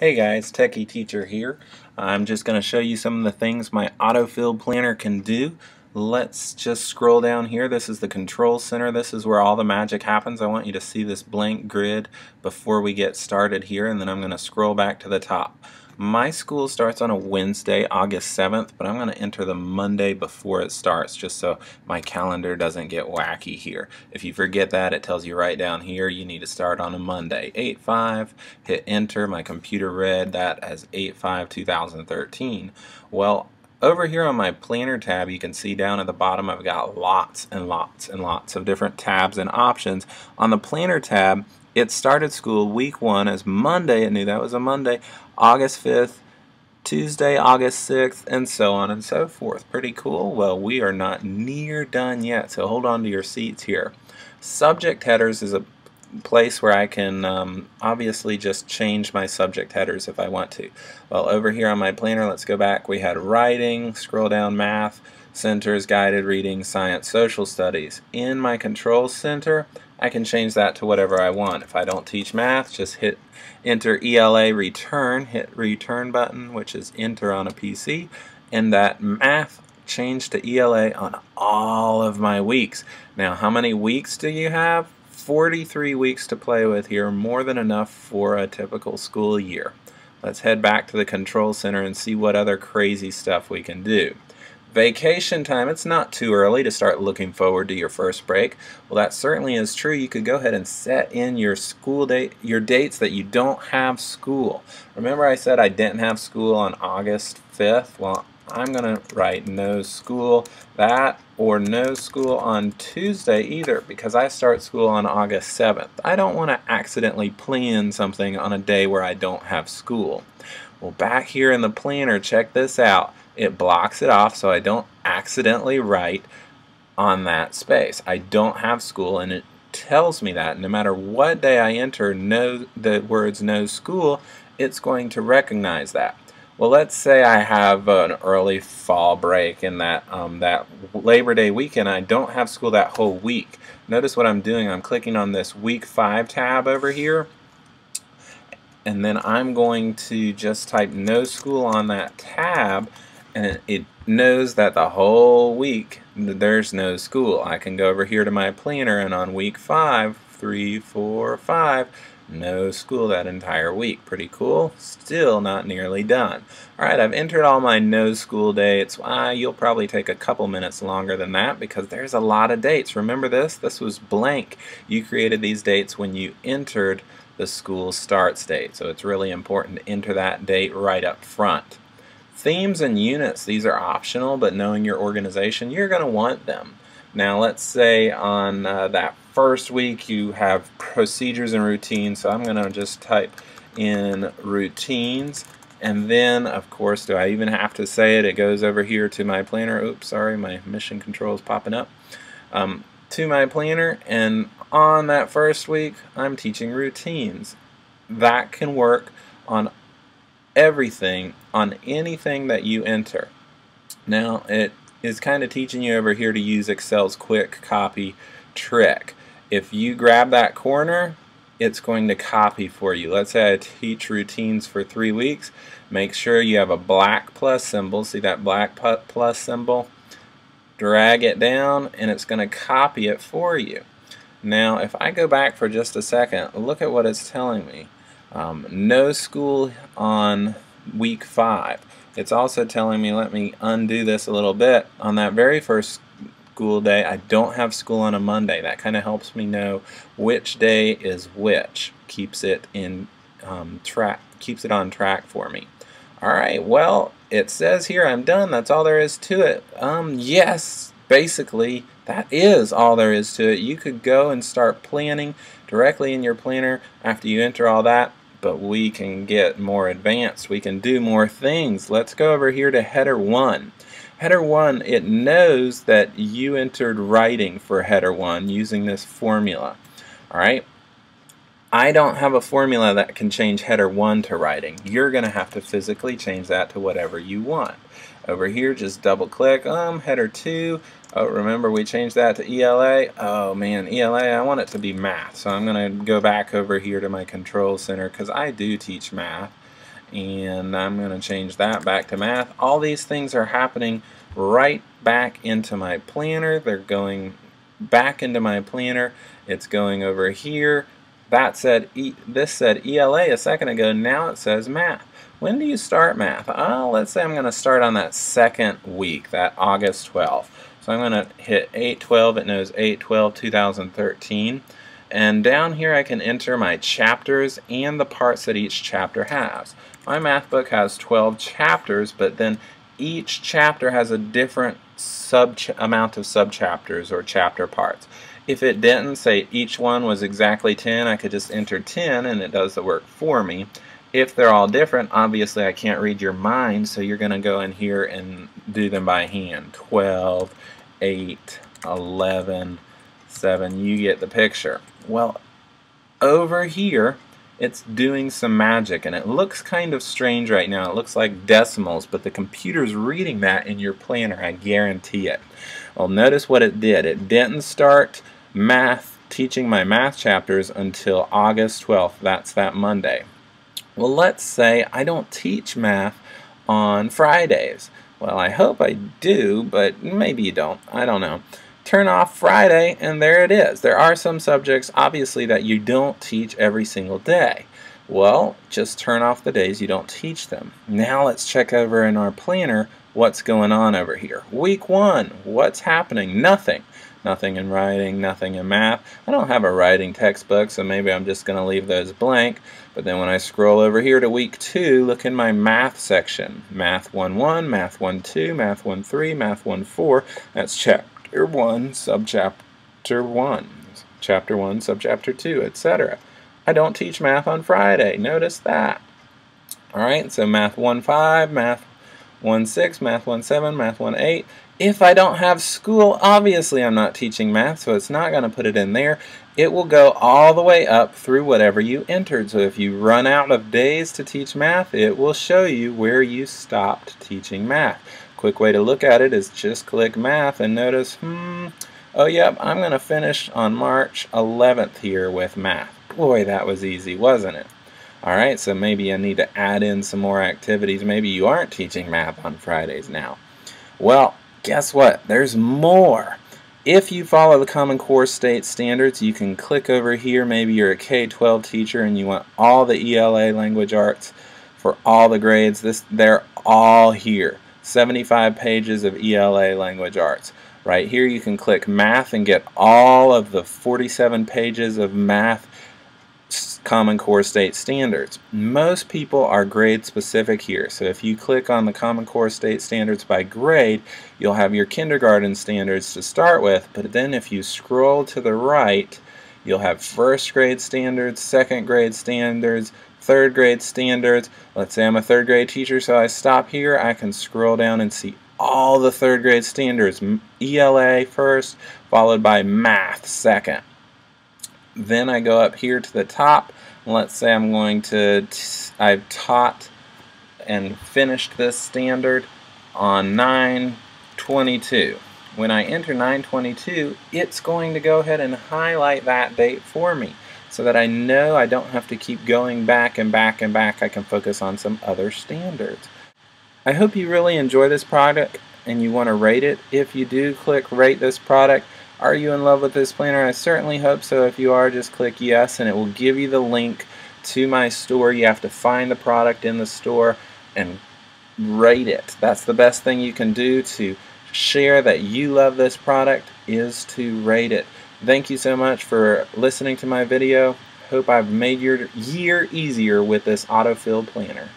Hey guys, Techie Teacher here. I'm just going to show you some of the things my Autofill planner can do. Let's just scroll down here. This is the control center. This is where all the magic happens. I want you to see this blank grid before we get started here, and then I'm going to scroll back to the top. My school starts on a Wednesday, August 7th, but I'm going to enter the Monday before it starts just so my calendar doesn't get wacky here. If you forget that, it tells you right down here you need to start on a Monday. 8/5, hit enter. My computer read that as 8/5/2013. Well, over here on my planner tab, you can see down at the bottom I've got lots and lots and lots of different tabs and options. On the planner tab, it started school week 1 as Monday. It knew that was a Monday, August 5th, Tuesday, August 6th, and so on and so forth. Pretty cool. Well, we are not near done yet, so hold on to your seats here. Subject headers is a place where I can obviously just change my subject headers if I want to. Well, over here on my planner, let's go back. We had writing, scroll down, math, centers, guided reading, science, social studies. In my control center, I can change that to whatever I want. If I don't teach math, just hit enter ELA return, hit return button, which is enter on a PC, and that math changed to ELA on all of my weeks. Now, how many weeks do you have? 43 weeks to play with here, more than enough for a typical school year. Let's head back to the control center and see what other crazy stuff we can do. Vacation time, it's not too early to start looking forward to your first break. Well, that certainly is true. You could go ahead and set in your school date, your dates that you don't have school. Remember I said I didn't have school on August 5th? Well, I'm going to write no school that, or no school on Tuesday either, because I start school on August 7th. I don't want to accidentally plan something on a day where I don't have school. Well, back here in the planner, check this out. It blocks it off so I don't accidentally write on that space. I don't have school, and it tells me that no matter what day I enter the words no school, it's going to recognize that. Well, let's say I have an early fall break in that Labor Day weekend. I don't have school that whole week. Notice what I'm doing. I'm clicking on this week 5 tab over here, and then I'm going to just type no school on that tab, and it knows that the whole week there's no school. I can go over here to my planner, and on week 5, 3, 4, 5, no school that entire week. Pretty cool. Still not nearly done. Alright, I've entered all my no school dates. You'll probably take a couple minutes longer than that because there's a lot of dates. Remember this? This was blank. You created these dates when you entered the school starts date, so it's really important to enter that date right up front. Themes and units, these are optional, but knowing your organization, you're going to want them. Now let's say on that first week you have procedures and routines, so I'm going to just type in routines, and then of course, do I even have to say it? It goes over here to my planner. Oops, sorry, my mission control is popping up. To my planner, and on that first week I'm teaching routines. That can work on everything, on anything that you enter. Now it is kind of teaching you over here to use Excel's quick copy trick. If you grab that corner, it's going to copy for you. Let's say I teach routines for 3 weeks. Make sure you have a black plus symbol. See that black plus symbol? Drag it down and it's going to copy it for you. Now if I go back for just a second, look at what it's telling me. No school on week 5. It's also telling me, let me undo this a little bit, on that very first school day I don't have school on a Monday. That kind of helps me know which day is which. Keeps it in keeps it on track for me. Alright, well, it says here I'm done. That's all there is to it. Yes, basically that is all there is to it. You could go and start planning directly in your planner after you enter all that, but we can get more advanced. We can do more things. Let's go over here to header 1. Header 1, it knows that you entered writing for header 1 using this formula. Alright, I don't have a formula that can change header 1 to writing. You're going to have to physically change that to whatever you want. Over here, just double click header 2. Oh, remember we changed that to ELA? Oh man, ELA, I want it to be math. So I'm going to go back over here to my control center because I do teach math. and I'm going to change that back to math. All these things are happening right back into my planner. They're going back into my planner. It's going over here. That said, this said ELA a second ago. Now it says math. When do you start math? Let's say I'm going to start on that second week, that August 12th. So I'm going to hit 8/12. It knows 8/12/2013. And down here I can enter my chapters and the parts that each chapter has. My math book has 12 chapters, but then each chapter has a different amount of subchapters or chapter parts. If it didn't, say each one was exactly 10, I could just enter 10 and it does the work for me. If they're all different, obviously I can't read your mind, so you're going to go in here and do them by hand. 12, 8, 11, 7, you get the picture. Well, over here it's doing some magic, and it looks kind of strange right now. It looks like decimals, but the computer's reading that in your planner, I guarantee it. Well, notice what it did. It didn't start teaching my math chapters until August 12th. That's that Monday. Well, let's say I don't teach math on Fridays. Well, I hope I do, but maybe you don't. I don't know. Turn off Friday, and there it is. There are some subjects, obviously, that you don't teach every single day. Well, just turn off the days you don't teach them. Now let's check over in our planner what's going on over here. Week 1, what's happening? Nothing. Nothing in writing, nothing in math. I don't have a writing textbook, so maybe I'm just going to leave those blank. But then when I scroll over here to week 2, look in my math section. Math 1-1, Math 1-2, Math 1-3, Math 1-4. That's Chapter 1, Subchapter 1, Chapter 1, Subchapter 2, etc. I don't teach math on Friday. Notice that. Alright, so Math 1-5, Math 1-6, Math 1-7, Math 1-8. If I don't have school, obviously I'm not teaching math, so it's not going to put it in there. It will go all the way up through whatever you entered. So if you run out of days to teach math, it will show you where you stopped teaching math. Quick way to look at it is just click math and notice, oh yep, I'm going to finish on March 11th here with math. Boy, that was easy, wasn't it? Alright, so maybe I need to add in some more activities. Maybe you aren't teaching math on Fridays now. Well, guess what? There's more. If you follow the Common Core State Standards, you can click over here. Maybe you're a K-12 teacher and you want all the ELA language arts for all the grades. They're all here. 75 pages of ELA language arts. Right here you can click math and get all of the 47 pages of math Common Core State Standards. Most people are grade specific here, so if you click on the Common Core State Standards by grade, you'll have your kindergarten standards to start with, but then if you scroll to the right, you'll have first grade standards, second grade standards, third grade standards. Let's say I'm a third grade teacher, so I stop here, I can scroll down and see all the third grade standards. ELA first, followed by math second. Then I go up here to the top. Let's say I'm going to, I've taught and finished this standard on 9/22. When I enter 9/22, it's going to go ahead and highlight that date for me so that I know I don't have to keep going back and back and back. I can focus on some other standards. I hope you really enjoy this product and you want to rate it. If you do, click rate this product. Are you in love with this planner? I certainly hope so. If you are, just click yes and it will give you the link to my store. You have to find the product in the store and rate it. That's the best thing you can do to share that you love this product, is to rate it. Thank you so much for listening to my video. Hope I've made your year easier with this Autofill planner.